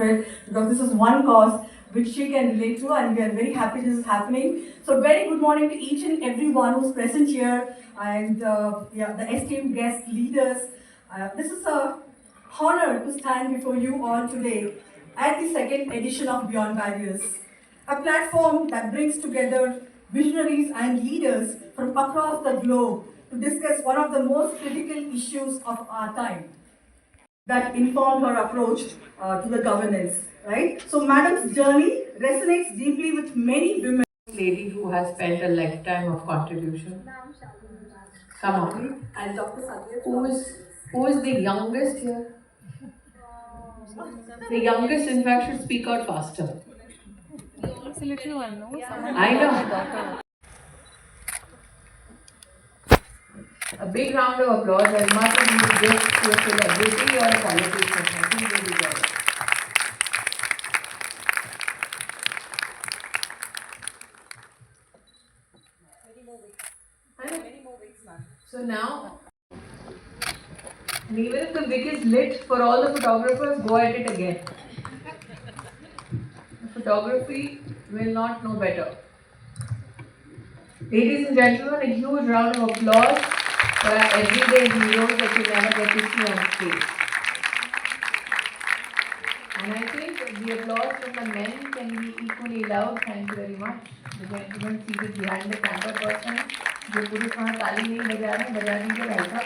it, because this is one cause which she can relate to, and we are very happy this is happening. So very good morning to each and everyone who's present here, and the esteemed guest leaders. This is a honor to stand before you all today at the second edition of Beyond Barriers, a platform that brings together visionaries and leaders from across the globe to discuss one of the most critical issues of our time that informed her approach to the governance, right? So Madam's journey resonates deeply with many women. Lady who has spent a lifetime of contribution. Come on. And Dr. Sadhya. Who is the youngest here? The youngest, in fact, should speak out faster. It's a little one, no? I know. A big round of applause as much as you give to a celebrity or a politician. I think they deserve it. So now, and even if the wick is lit for all the photographers, go at it again. Photography will not know better. Ladies and gentlemen, a huge round of applause for our everyday heroes that you never get to see on stage. And I think the applause from the men can be equally loud. Thank you very much. The gentleman seated behind the camera person, जो पुरुष वहाँ ताली नहीं बजा रहे, बजा दीजिए भाई साहब.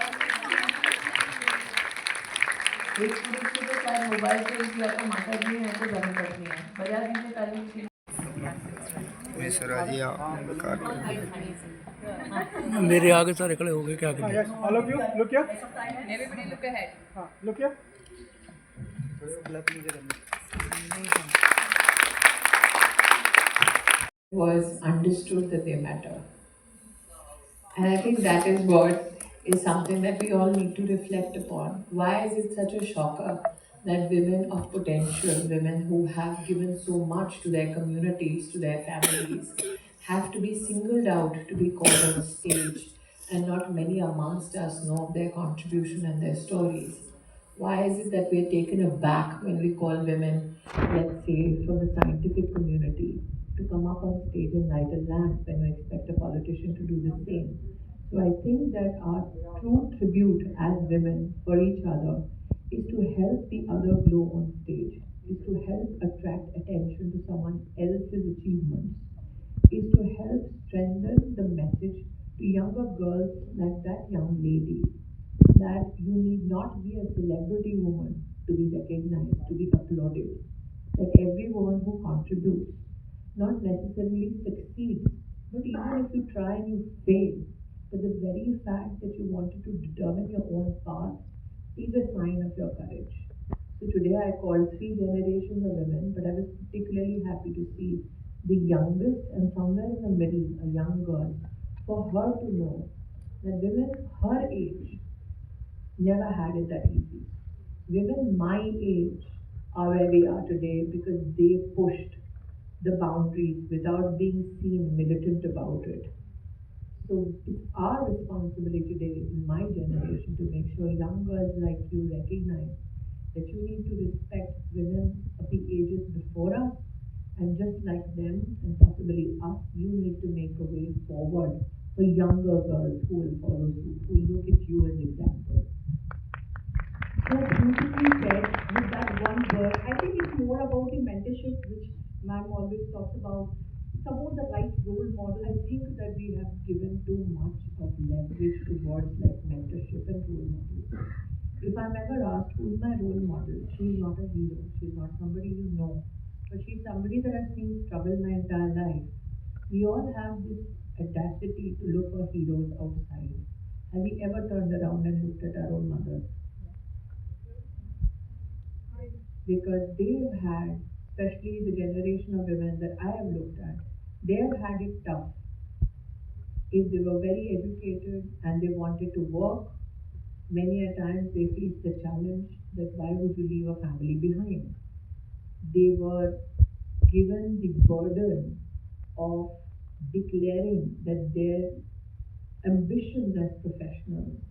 एक पुरुष को तो शायद मोबाइल से इस या तो माता जी हैं तो गर्म करती हैं. बजा दीजिए ताली. मेरे आगे सारे खड़े हो गए क्या करें? All of you, look here. Everybody look ahead. Look here. Was understood that they matter. And I think that is what is something that we all need to reflect upon. Why is it such a shocker that women of potential, women who have given so much to their communities, to their families, have to be singled out to be called on stage, and not many amongst us know of their contribution and their stories? Why is it that we are taken aback when we call women, let's say, from the scientific community, to come up on stage and light a lamp when we expect a politician to do the same? So I think that our true tribute as women for each other is to help the other glow on stage, is to help attract attention to someone else's achievements, is to help strengthen the message to younger girls like that young lady, that you need not be a celebrity woman to be recognized, to be applauded. That every woman who contributes not necessarily succeeds, but even if you try and you fail, but the very fact that you wanted to determine your own path is a sign of your courage. So today I called 3 generations of women, but I was particularly happy to see the youngest and somewhere in the middle, a young girl, for her to know that women her age never had it that easy. Women my age are where we are today because they pushed the boundaries without being seen militant about it. So it's our responsibility today in my generation to make sure young girls like you recognize that you need to respect women of the ages before us, and just like them and possibly us, you need to make a way forward for younger girls who will follow suit, who will look at you as examples. So beautifully said with that one word. I think it's more about the mentorship which ma'am always talks about. It's about the right role model. I think that we have given too much of leverage to words like mentorship and role models. If I'm ever asked who's my role model, she's not a hero. She's not somebody you know, but she's somebody that I've seen struggle my entire life. We all have this audacity to look for heroes outside. Have we ever turned around and looked at our own mothers? Because they've had, especially the generation of women that I have looked at, they've had it tough. If they were very educated and they wanted to work, many a times they faced the challenge that why would you leave a family behind? They were given the burden of declaring that their ambitions as professionals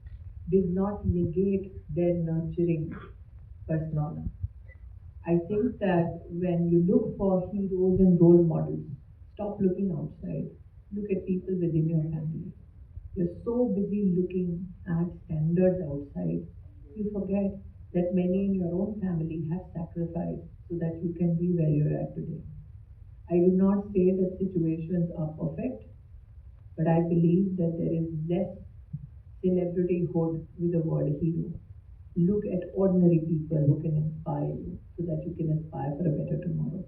did not negate their nurturing persona. I think that when you look for heroes and role models, stop looking outside. Look at people within your family. You're so busy looking at standards outside, you forget that many in your own family have sacrificed so that you can be where you're at today. I do not say that situations are perfect, but I believe that there is less celebrityhood with the word hero. Look at ordinary people who can inspire you so that you can aspire for a better tomorrow.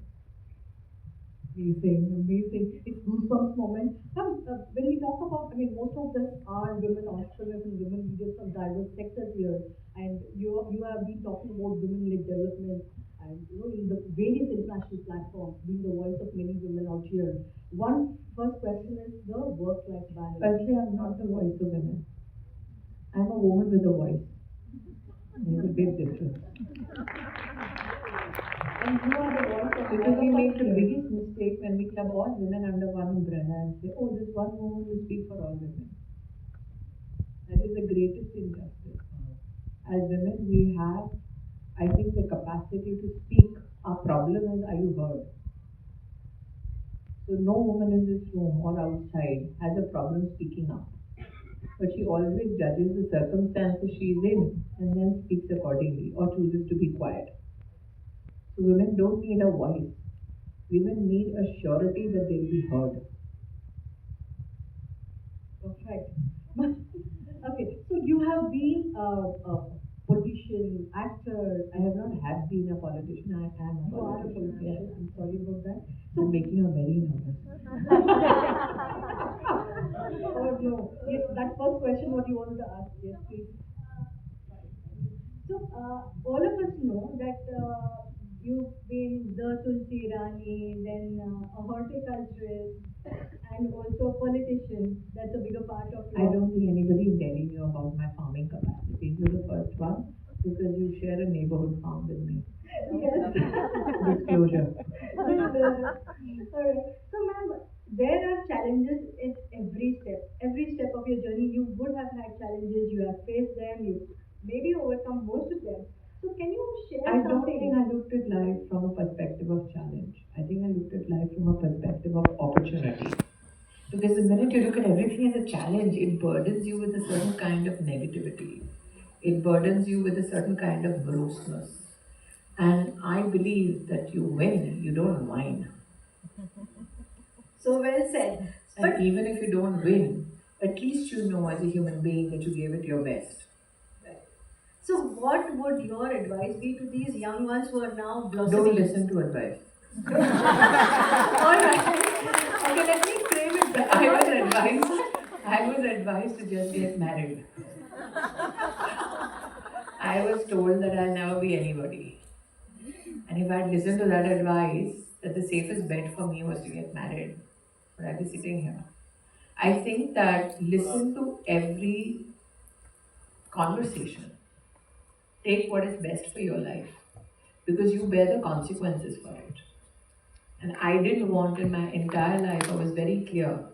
Amazing, amazing. It's goosebumps moment. When we talk about, I mean, most of us are women entrepreneurs and women leaders from diverse sectors here, and you have been talking about women-led development and in the various international platforms, being the voice of many women out here. One first question is the work-life balance. Firstly, I'm not the voice of women. I'm a woman with a voice. There's a big difference. And you are the voice of because we make the biggest mistake when we club all women under one umbrella and say, oh, this one woman will speak for all women. That is the greatest injustice. As women, we have, I think, the capacity to speak. Our problem is, are you heard? So no woman in this room or outside has a problem speaking up. But she always judges the circumstances she is in and then speaks accordingly or chooses to be quiet. So women don't need a voice. Women need a surety that they'll be heard. Perfect. Okay, so you have been a politician, actor. I have not have been a politician. I am a politician. Yes, I'm sorry about that. So making her very nervous. Oh no. Yes, that first question what you wanted to ask. Yes, please. So, all of us know that you've been the Smriti Irani, then a horticulturist, and also a politician. That's a bigger part of your. I don't think anybody is telling you about my farming capacities. You're the first one because you share a neighborhood farm with me. Yes. Disclosure. Alright. So, ma'am, there are challenges in every step. Every step of your journey, you would have had challenges. You have faced them. You maybe overcome most of them. So, can you share I something? Don't think I looked at life from a perspective of challenge. I think I looked at life from a perspective of opportunity. Because the minute you look at everything as a challenge, it burdens you with a certain kind of negativity. It burdens you with a certain kind of grossness. And I believe that you win, you don't whine. So well said. And even if you don't win, at least you know as a human being that you gave it your best. So, what would your advice be to these young ones who are now blossoming? Don't listen to advice. Alright. Okay, let me frame it back. I was advised to just get married. I was told that I'll never be anybody. And if I'd listened to that advice, that the safest bet for me was to get married, would I be sitting here? I think that listen to every conversation. Take what is best for your life because you bear the consequences for it. And I didn't want in my entire life, I was very clear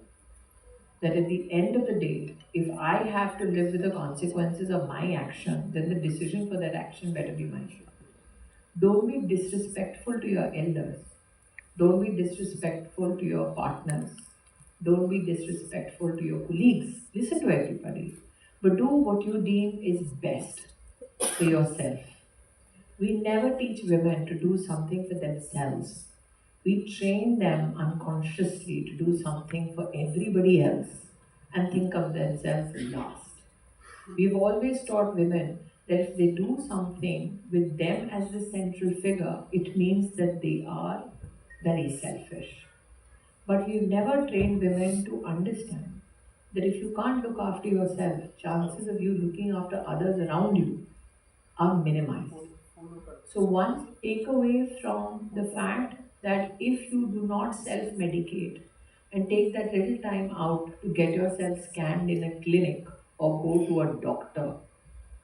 that at the end of the day, if I have to live with the consequences of my action, then the decision for that action better be mine. Don't be disrespectful to your elders. Don't be disrespectful to your partners. Don't be disrespectful to your colleagues. Listen to everybody. But do what you deem is best for yourself. We never teach women to do something for themselves. We train them unconsciously to do something for everybody else and think of themselves last. We've always taught women that if they do something with them as the central figure, it means that they are very selfish. But we've never trained women to understand that if you can't look after yourself, chances of you looking after others around you are minimized. So one takeaway from the fact that if you do not self-medicate and take that little time out to get yourself scanned in a clinic or go to a doctor,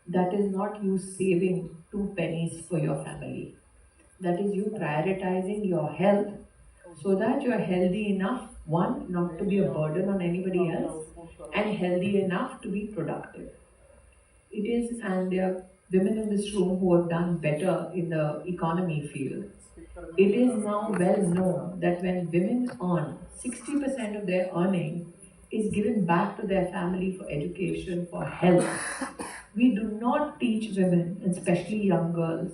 that is not you saving 2 pennies for your family. That is you prioritizing your health so that you are healthy enough, one, not to be a burden on anybody else, and healthy enough to be productive. It is, and women in this room who have done better in the economy field, it is now well known that when women earn 60% of their earning is given back to their family for education, for health. We do not teach women, and especially young girls,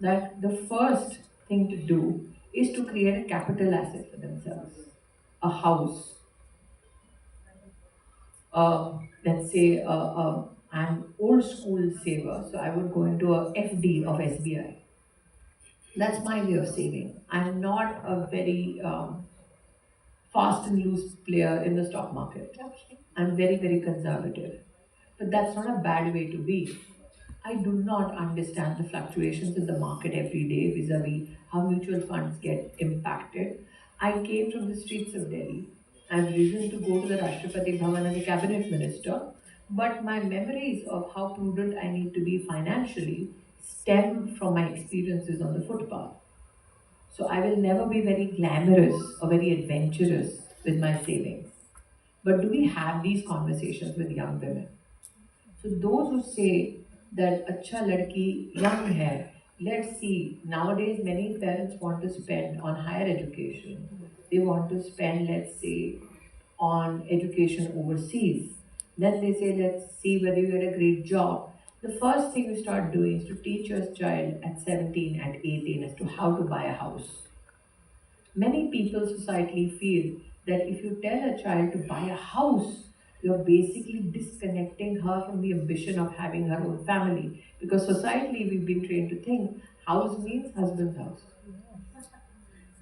that the first thing to do is to create a capital asset for themselves, a house, let's say I'm old school saver, so I would go into a FD of SBI. That's my way of saving. I'm not a very fast and loose player in the stock market. I'm very, very conservative. But that's not a bad way to be. I do not understand the fluctuations in the market every day vis-a-vis how mutual funds get impacted. I came from the streets of Delhi. I've risen to go to the Rashtrapati Bhavan as a cabinet minister, but my memories of how prudent I need to be financially stem from my experiences on the footpath. So I will never be very glamorous or very adventurous with my savings. But do we have these conversations with young women? So those who say that acha ladki young hai, let's see, nowadays many parents want to spend on higher education. They want to spend, let's say, on education overseas. Then they say, let's see whether you get a great job. The first thing you start doing is to teach your child at 17, at 18 as to how to buy a house. Many people societally feel that if you tell a child to buy a house, you're basically disconnecting her from the ambition of having her own family. Because societally, we've been trained to think house means husband's house.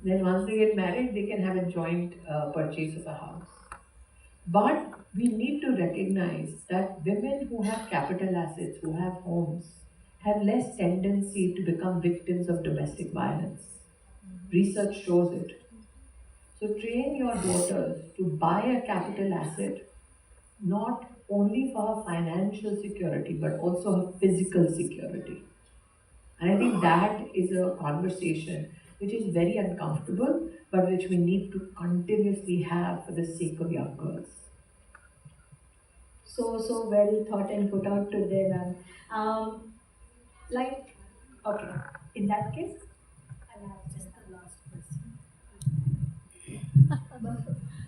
Then once they get married, they can have a joint purchase of a house. But we need to recognize that women who have capital assets, who have homes, have less tendency to become victims of domestic violence. Research shows it. So train your daughters to buy a capital asset, not only for her financial security, but also her physical security. And I think that is a conversation which is very uncomfortable, but which we need to continuously have for the sake of young girls. So well thought and put out today, ma'am. Like, okay, in that case, I'll have just the last question.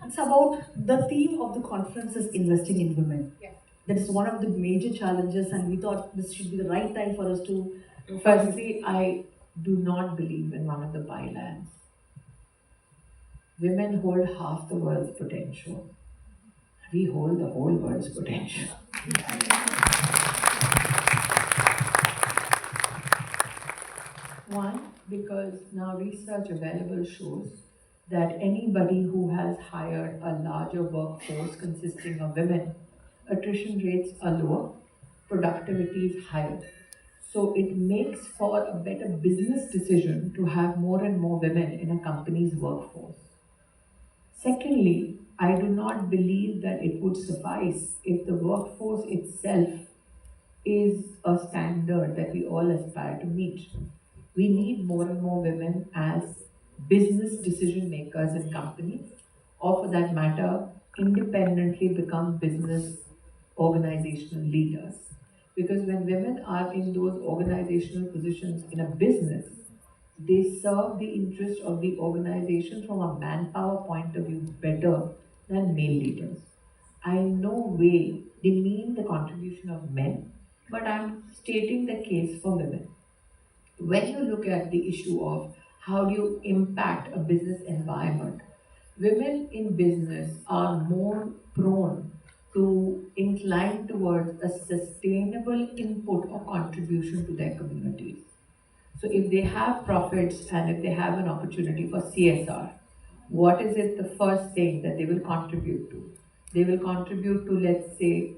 It's about the theme of the conference is investing in women. Yeah. That is one of the major challenges, and we thought this should be the right time for us to. Firstly, I do not believe in one of the bylines. Women hold half the world's potential. We hold the whole world's potential. One, because now research available shows that anybody who has hired a larger workforce consisting of women, attrition rates are lower, productivity is higher. So it makes for a better business decision to have more and more women in a company's workforce. Secondly, I do not believe that it would suffice if the workforce itself is a standard that we all aspire to meet. We need more and more women as business decision makers in companies, or for that matter, independently become business organizational leaders. Because when women are in those organizational positions in a business, they serve the interest of the organization from a manpower point of view better than male leaders. I in no way demean the contribution of men, but I'm stating the case for women. When you look at the issue of how do you impact a business environment, women in business are more prone to incline towards a sustainable input or contribution to their communities. So if they have profits and if they have an opportunity for CSR, what is it the first thing that they will contribute to? They will contribute to, let's say,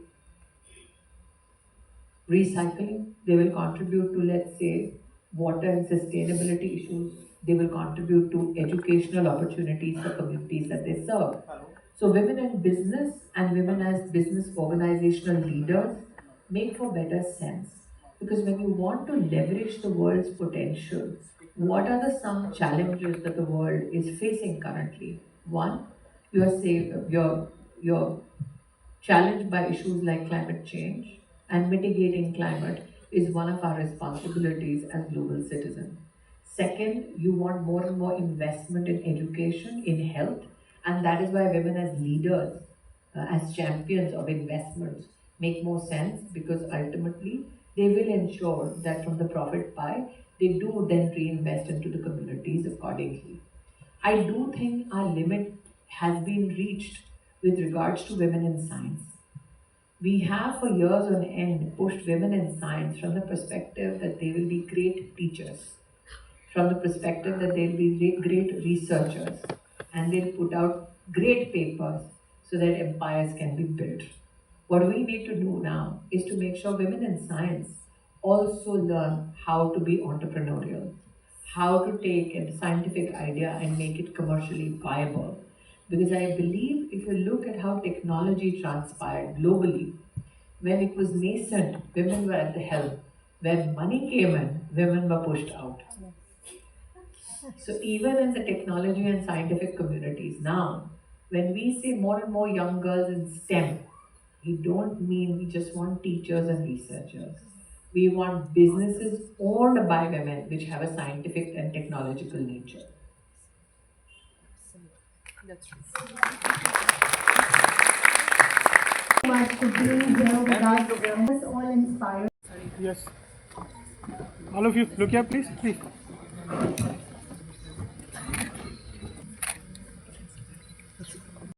recycling. They will contribute to, let's say, water and sustainability issues. They will contribute to educational opportunities for communities that they serve. So women in business and women as business organizational leaders make for better sense. Because when you want to leverage the world's potential, what are the some challenges that the world is facing currently? One, you're challenged by issues like climate change and mitigating climate is one of our responsibilities as global citizens. Second, you want more and more investment in education, in health, and that is why women as leaders, as champions of investments, make more sense because ultimately they will ensure that from the profit pie, they do then reinvest into the communities accordingly. I do think our limit has been reached with regards to women in science. We have for years on end pushed women in science from the perspective that they will be great teachers, from the perspective that they'll be great researchers, and they'll put out great papers so that empires can be built. What we need to do now is to make sure women in science also learn how to be entrepreneurial, how to take a scientific idea and make it commercially viable. Because I believe if you look at how technology transpired globally, when it was nascent, women were at the helm. When money came in, women were pushed out. So even in the technology and scientific communities now, when we say more and more young girls in STEM, we don't mean we just want teachers and researchers. We want businesses owned by women which have a scientific and technological nature. Much for being here with us and us all inspired. Yes. All of you, look here, please. Please.